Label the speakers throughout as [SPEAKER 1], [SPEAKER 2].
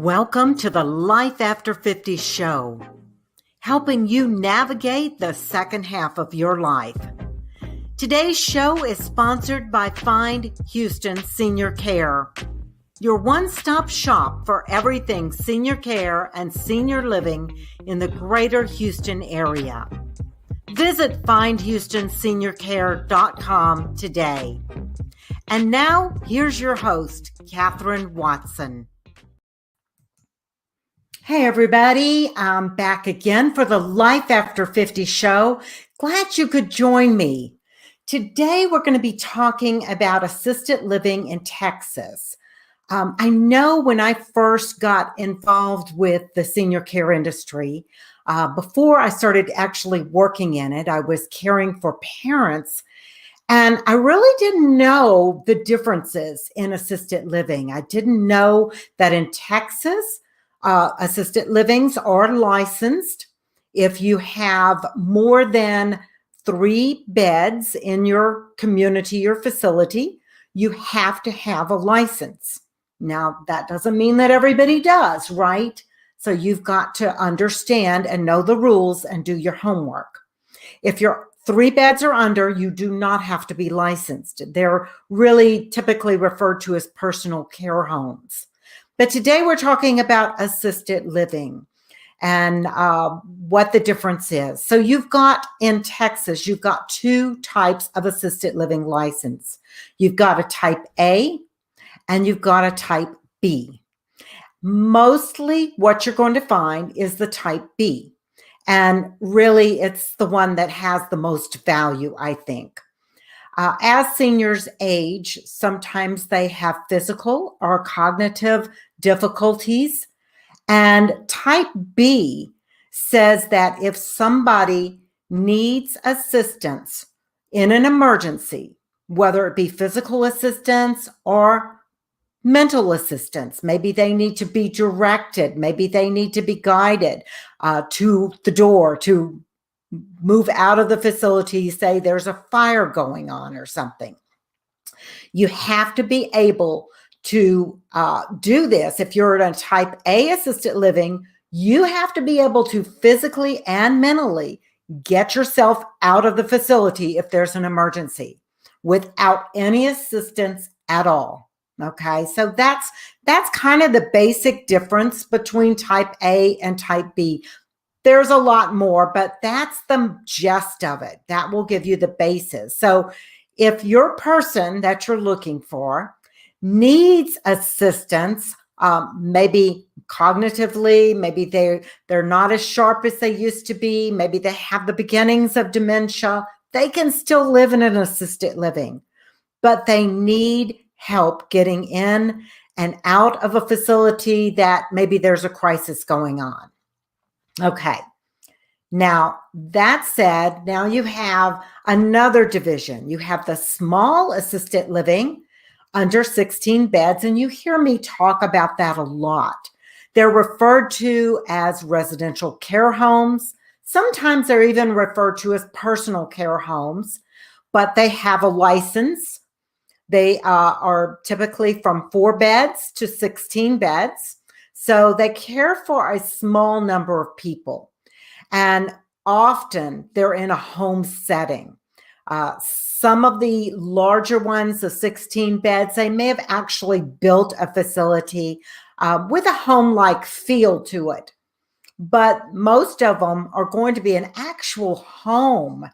[SPEAKER 1] Welcome to the Life After 50 show, helping you navigate the second half of your life. Today's show is sponsored by Find Houston Senior Care, your one-stop shop for everything senior care and senior living in the greater Houston area. Visit findhoustonseniorcare.com today. And now, here's your host, Catherine Watson. Hey everybody, I'm back again for the Life After 50 show. Glad you could join me. Today we're going to be talking about assisted living in Texas. I know when I first got involved with the senior care industry, before I started actually working in it, I was caring for parents, and I really didn't know the differences in assisted living. I didn't know that in Texas, assisted livings are licensed. If you have more than 3 beds in your community or facility, you have to have a license. Now, that doesn't mean that everybody does, right? So you've got to understand and know the rules and do your homework. If your 3 beds or under, you do not have to be licensed. They're really typically referred to as personal care homes. But today we're talking about assisted living and what the difference is. So you've got in Texas, you've got 2 types of assisted living license. You've got a type A and you've got a type B. Mostly what you're going to find is the type B. And really it's the one that has the most value, I think. As seniors age, sometimes they have physical or cognitive difficulties. And type B says that if somebody needs assistance in an emergency, whether it be physical assistance or mental assistance, maybe they need to be directed, maybe they need to be guided to the door to move out of the facility, say there's a fire going on or something. You have to be able to do this. If you're in a type A assisted living, you have to be able to physically and mentally get yourself out of the facility if there's an emergency without any assistance at all. Okay, so that's kind of the basic difference between type A and type B. There's a lot more, but that's the gist of it. That will give you the basis. So if your person that you're looking for needs assistance, maybe cognitively, maybe they're not as sharp as they used to be, maybe they have the beginnings of dementia, they can still live in an assisted living, but they need help getting in and out of a facility that maybe there's a crisis going on. Okay, now that said, now you have another division. You have the small assisted living under 16 beds, and you hear me talk about that a lot. They're referred to as residential care homes. Sometimes they're even referred to as personal care homes, but they have a license. They are typically from 4 beds to 16 beds. So they care for a small number of people, and often they're in a home setting. Some of the larger ones, the 16 beds, they may have actually built a facility with a home-like feel to it. But most of them are going to be an actual home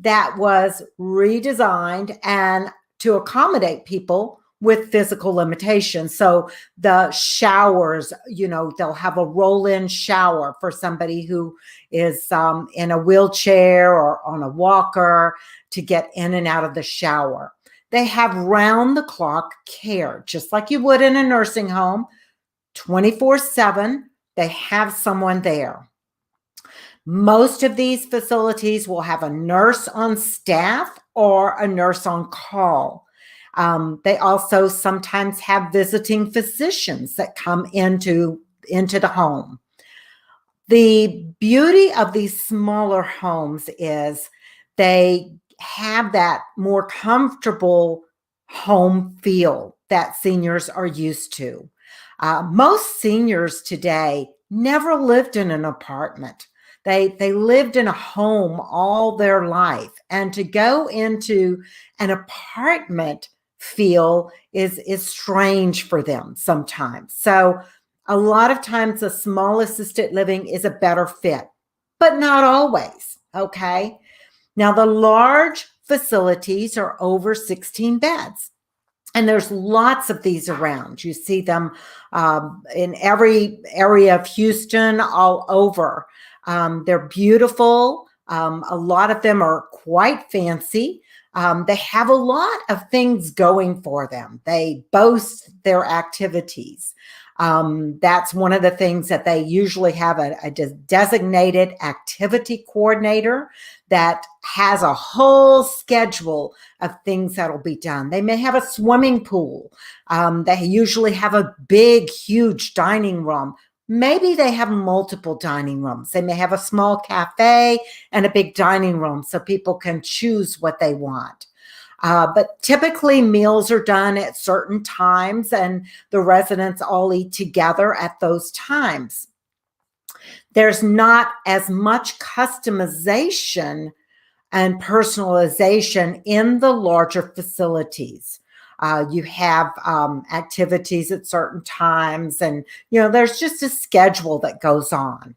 [SPEAKER 1] that was redesigned and to accommodate people with physical limitations. So the showers, they'll have a roll-in shower for somebody who is in a wheelchair or on a walker to get in and out of the shower. They have round-the-clock care, just like you would in a nursing home, 24/7. They have someone there. Most of these facilities will have a nurse on staff or a nurse on call. They also sometimes have visiting physicians that come into the home. The beauty of these smaller homes is they have that more comfortable home feel that seniors are used to. Most seniors today never lived in an apartment. They lived in a home all their life, and to go into an apartment feel is strange for them sometimes. So a lot of times a small assisted living is a better fit, but not always. Okay. Now the large facilities are over 16 beds. And there's lots of these around. You see them in every area of Houston, all over. They're beautiful. A lot of them are quite fancy. They have a lot of things going for them. They boast their activities. That's one of the things that they usually have a designated activity coordinator that has a whole schedule of things that'll be done. They may have a swimming pool. They usually have a big, huge dining room. Maybe they have multiple dining rooms. They may have a small cafe and a big dining room so people can choose what they want. But typically meals are done at certain times and the residents all eat together at those times. There's not as much customization and personalization in the larger facilities. You have activities at certain times, and there's just a schedule that goes on.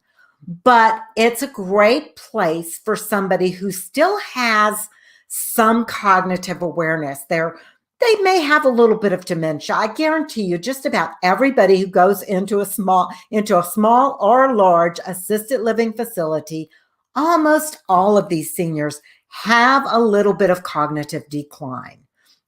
[SPEAKER 1] But it's a great place for somebody who still has some cognitive awareness. They may have a little bit of dementia. I guarantee you, just about everybody who goes into a small or large assisted living facility, almost all of these seniors have a little bit of cognitive decline.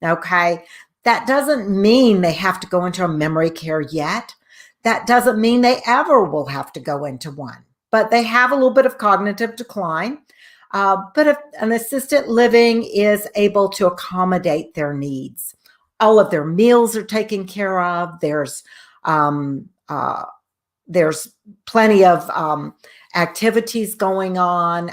[SPEAKER 1] Okay. That doesn't mean they have to go into a memory care yet. That doesn't mean they ever will have to go into one, but they have a little bit of cognitive decline. But if an assisted living is able to accommodate their needs, all of their meals are taken care of. There's plenty of activities going on.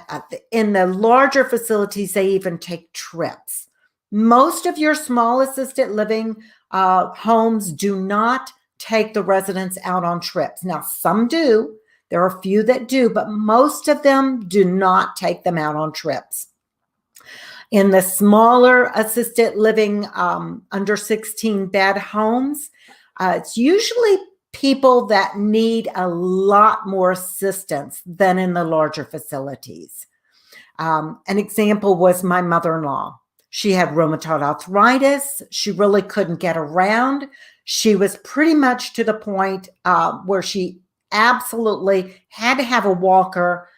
[SPEAKER 1] In the larger facilities, they even take trips. Most of your small assisted living homes do not take the residents out on trips. Now, some do. There are a few that do, but most of them do not take them out on trips. In the smaller assisted living under 16 bed homes, it's usually people that need a lot more assistance than in the larger facilities. An example was my mother-in-law. She had rheumatoid arthritis. She really couldn't get around. She was pretty much to the point where she absolutely had to have a walker,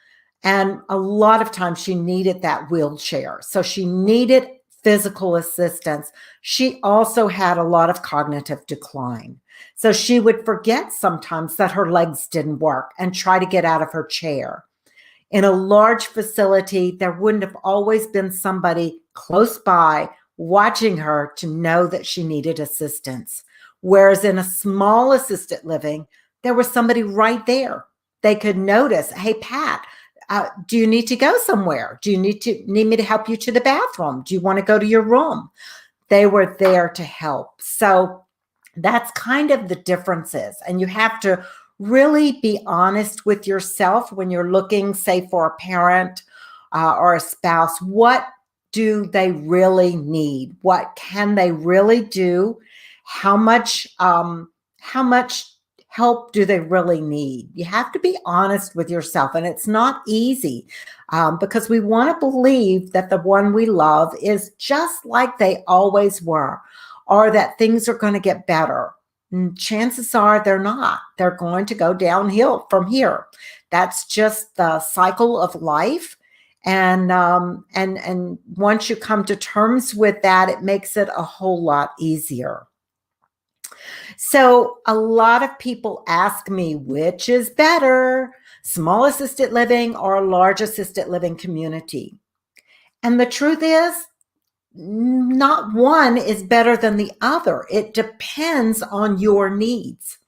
[SPEAKER 1] and a lot of times she needed that wheelchair. So she needed physical assistance. She also had a lot of cognitive decline. So she would forget sometimes that her legs didn't work and try to get out of her chair. In a large facility, there wouldn't have always been somebody close by watching her to know that she needed assistance. Whereas in a small assisted living, there was somebody right there. They could notice, hey, Pat, do you need to go somewhere? Do you need me to help you to the bathroom? Do you want to go to your room? They were there to help. So that's kind of the differences. And you have to really be honest with yourself when you're looking, say, for a parent or a spouse. What do they really need? What can they really do? How much help do they really need? You have to be honest with yourself, and it's not easy because we want to believe that the one we love is just like they always were, or that things are going to get better. And chances are they're not. They're going to go downhill from here. That's just the cycle of life. And once you come to terms with that, it makes it a whole lot easier. So a lot of people ask me, which is better, small assisted living or a large assisted living community? And the truth is, not one is better than the other. It depends on your needs.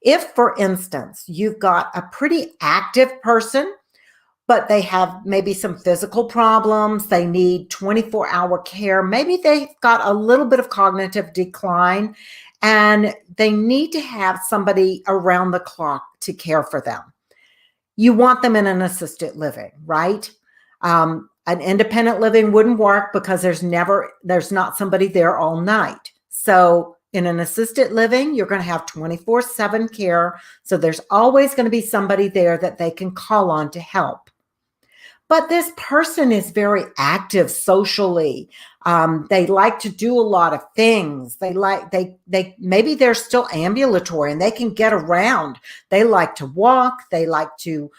[SPEAKER 1] If, for instance, you've got a pretty active person, but they have maybe some physical problems, they need 24-hour care, maybe they've got a little bit of cognitive decline, and they need to have somebody around the clock to care for them. You want them in an assisted living, right? An independent living wouldn't work because there's not somebody there all night. So in an assisted living, you're going to have 24/7 care. So there's always going to be somebody there that they can call on to help. But this person is very active socially. They like to do a lot of things. Maybe they're still ambulatory and they can get around. They like to walk. They like to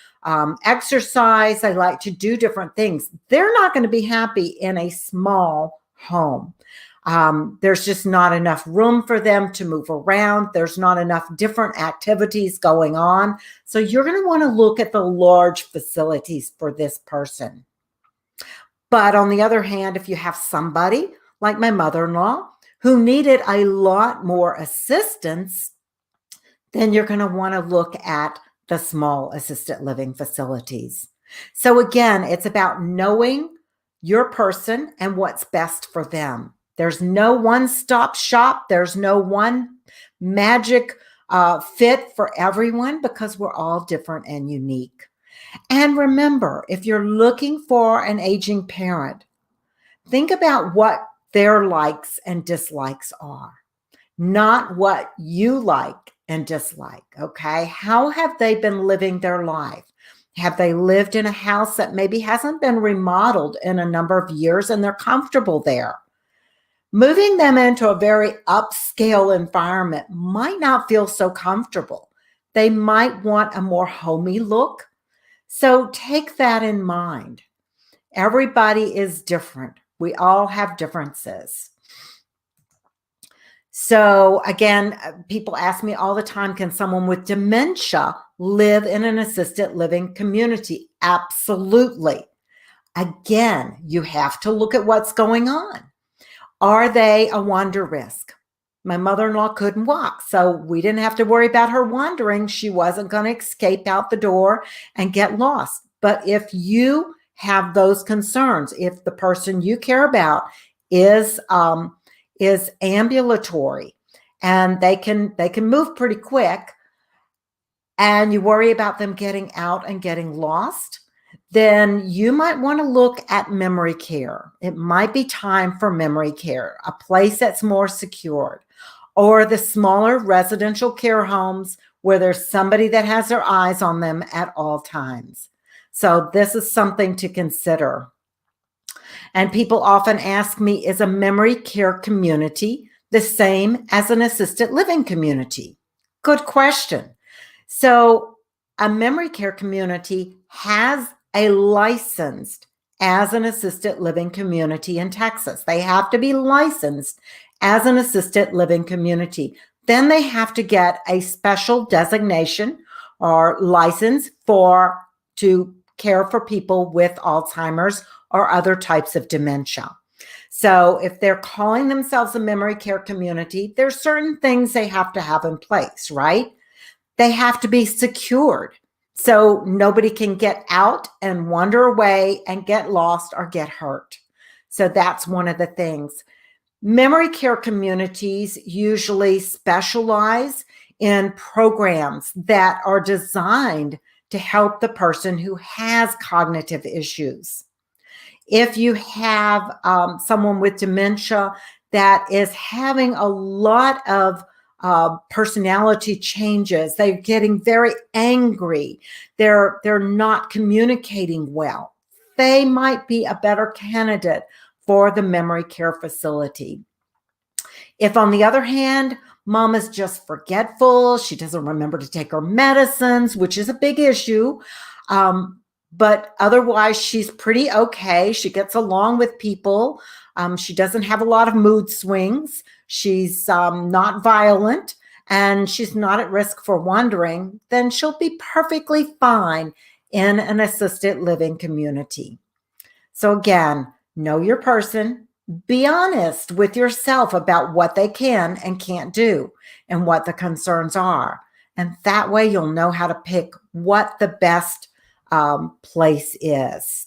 [SPEAKER 1] exercise. They like to do different things. They're not going to be happy in a small home. There's just not enough room for them to move around. There's not enough different activities going on. So you're going to want to look at the large facilities for this person. But on the other hand, if you have somebody like my mother-in-law who needed a lot more assistance, then you're going to want to look at the small assisted living facilities. So again, it's about knowing your person and what's best for them. There's no one-stop shop. There's no one magic fit for everyone because we're all different and unique. And remember, if you're looking for an aging parent, think about what their likes and dislikes are, not what you like and dislike, okay? How have they been living their life? Have they lived in a house that maybe hasn't been remodeled in a number of years and they're comfortable there? Moving them into a very upscale environment might not feel so comfortable. They might want a more homey look. So take that in mind. Everybody is different. We all have differences. So again, people ask me all the time, can someone with dementia live in an assisted living community? Absolutely. Again, you have to look at what's going on. Are they a wander risk? My mother-in-law couldn't walk, so we didn't have to worry about her wandering. She wasn't going to escape out the door and get lost. But if you have those concerns, if the person you care about is ambulatory and they can move pretty quick, and you worry about them getting out and getting lost, then you might want to look at memory care. It might be time for memory care, a place that's more secured, or the smaller residential care homes where there's somebody that has their eyes on them at all times. So this is something to consider. And people often ask me, is a memory care community the same as an assisted living community? Good question. So a memory care community has a licensed as an assisted living community in Texas. They have to be licensed as an assisted living community. Then they have to get a special designation or license to care for people with Alzheimer's or other types of dementia. So if they're calling themselves a memory care community, there's certain things they have to have in place, right? They have to be secured. So nobody can get out and wander away and get lost or get hurt. So that's one of the things. Memory care communities usually specialize in programs that are designed to help the person who has cognitive issues. If you have someone with dementia that is having a lot of personality changes, they're getting very angry, they're not communicating well, they might be a better candidate for the memory care facility. If, on the other hand, mom is just forgetful, she doesn't remember to take her medicines, which is a big issue, but otherwise she's pretty okay. She gets along with people. She doesn't have a lot of mood swings. She's not violent, and she's not at risk for wandering. Then she'll be perfectly fine in an assisted living community. So again, know your person. Be honest with yourself about what they can and can't do and what the concerns are. And that way you'll know how to pick what the best place is.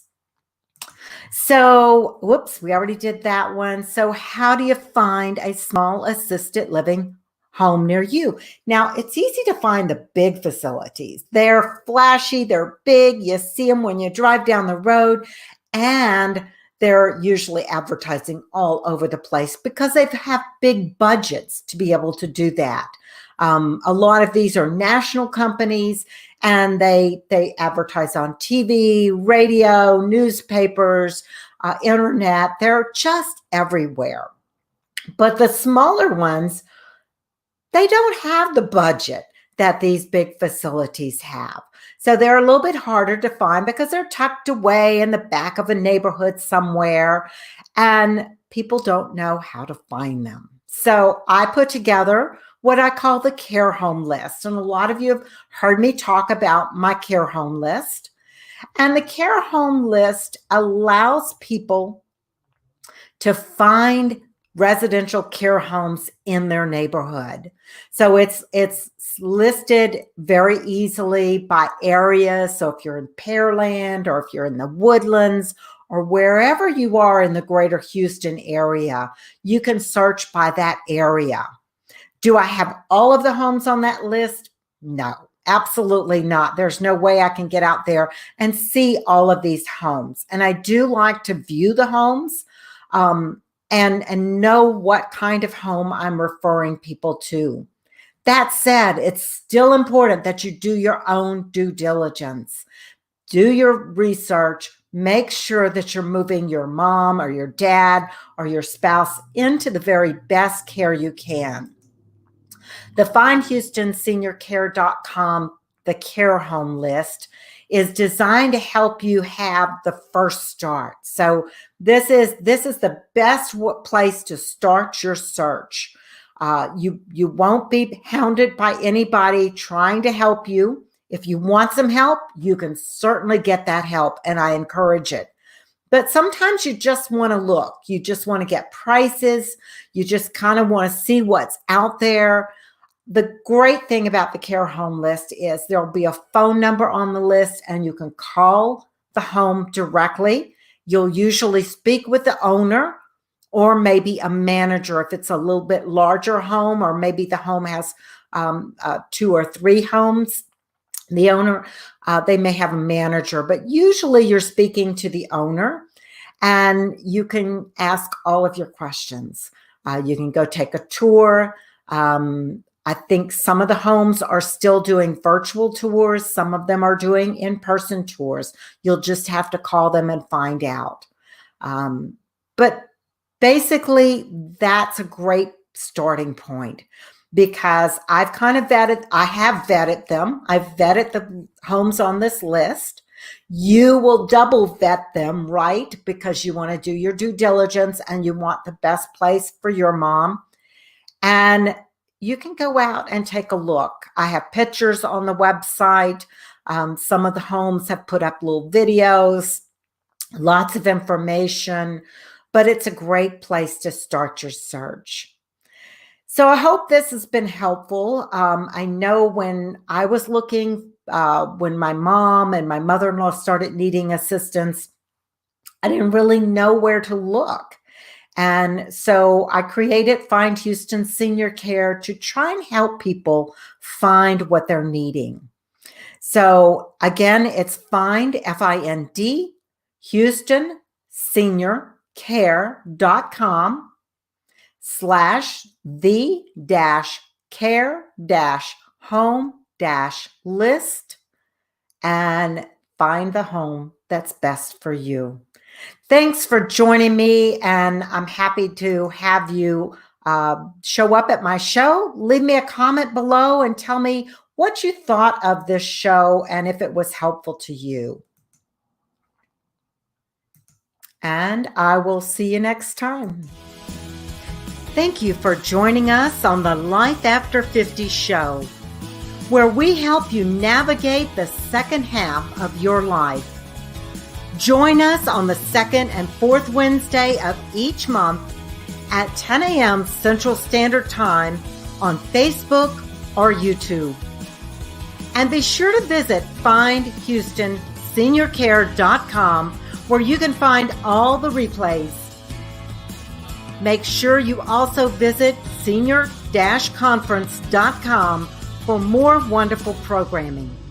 [SPEAKER 1] So, whoops, we already did that one. So how do you find a small assisted living home near you. Now, it's easy to find the big facilities. They're flashy, they're big, you see them when you drive down the road, and they're usually advertising all over the place because they have big budgets to be able to do that. A lot of these are national companies, and they advertise on TV, radio, newspapers, internet. They're just everywhere. But the smaller ones, they don't have the budget that these big facilities have. So they're a little bit harder to find because they're tucked away in the back of a neighborhood somewhere, and people don't know how to find them. So I put together what I call the care home list. And a lot of you have heard me talk about my care home list. And the care home list allows people to find residential care homes in their neighborhood. So it's listed very easily by areas. So if you're in Pearland, or if you're in the Woodlands, or wherever you are in the greater Houston area, you can search by that area. Do I have all of the homes on that list? No, absolutely not. There's no way I can get out there and see all of these homes. And I do like to view the homes and know what kind of home I'm referring people to. That said, it's still important that you do your own due diligence. Do your research. Make sure that you're moving your mom or your dad or your spouse into the very best care you can. The FindHoustonSeniorCare.com, the care home list, is designed to help you have the first start. So this is the best place to start your search. You won't be hounded by anybody trying to help you. If you want some help, you can certainly get that help, and I encourage it. But sometimes you just want to look. You just want to get prices. You just kind of want to see what's out there. The great thing about the care home list is there'll be a phone number on the list, and you can call the home directly. You'll usually speak with the owner or maybe a manager if it's a little bit larger home, or maybe the home has 2 or 3 homes. The owner, they may have a manager, but usually you're speaking to the owner, and you can ask all of your questions. You can go take a tour. I think some of the homes are still doing virtual tours. Some of them are doing in-person tours. You'll just have to call them and find out. But basically, that's a great starting point, because I have vetted them. I've vetted the homes on this list. You will double vet them, right? Because you want to do your due diligence and you want the best place for your mom. And you can go out and take a look. I have pictures on the website. Some of the homes have put up little videos, lots of information, but it's a great place to start your search. So I hope this has been helpful. I know when I was looking, when my mom and my mother-in-law started needing assistance, I didn't really know where to look. And so I created Find Houston Senior Care to try and help people find what they're needing. So again, it's Find, F-I-N-D, HoustonSeniorCare.com/the-care-home-list, and find the home that's best for you. Thanks for joining me, and I'm happy to have you show up at my show. Leave me a comment below and tell me what you thought of this show and if it was helpful to you. And I will see you next time. Thank you for joining us on the Life After 50 show, where we help you navigate the second half of your life. Join us on the second and fourth Wednesday of each month at 10 a.m. Central Standard Time on Facebook or YouTube. And be sure to visit FindHoustonSeniorCare.com, where you can find all the replays. Make sure you also visit SeniorCare conference.com for more wonderful programming.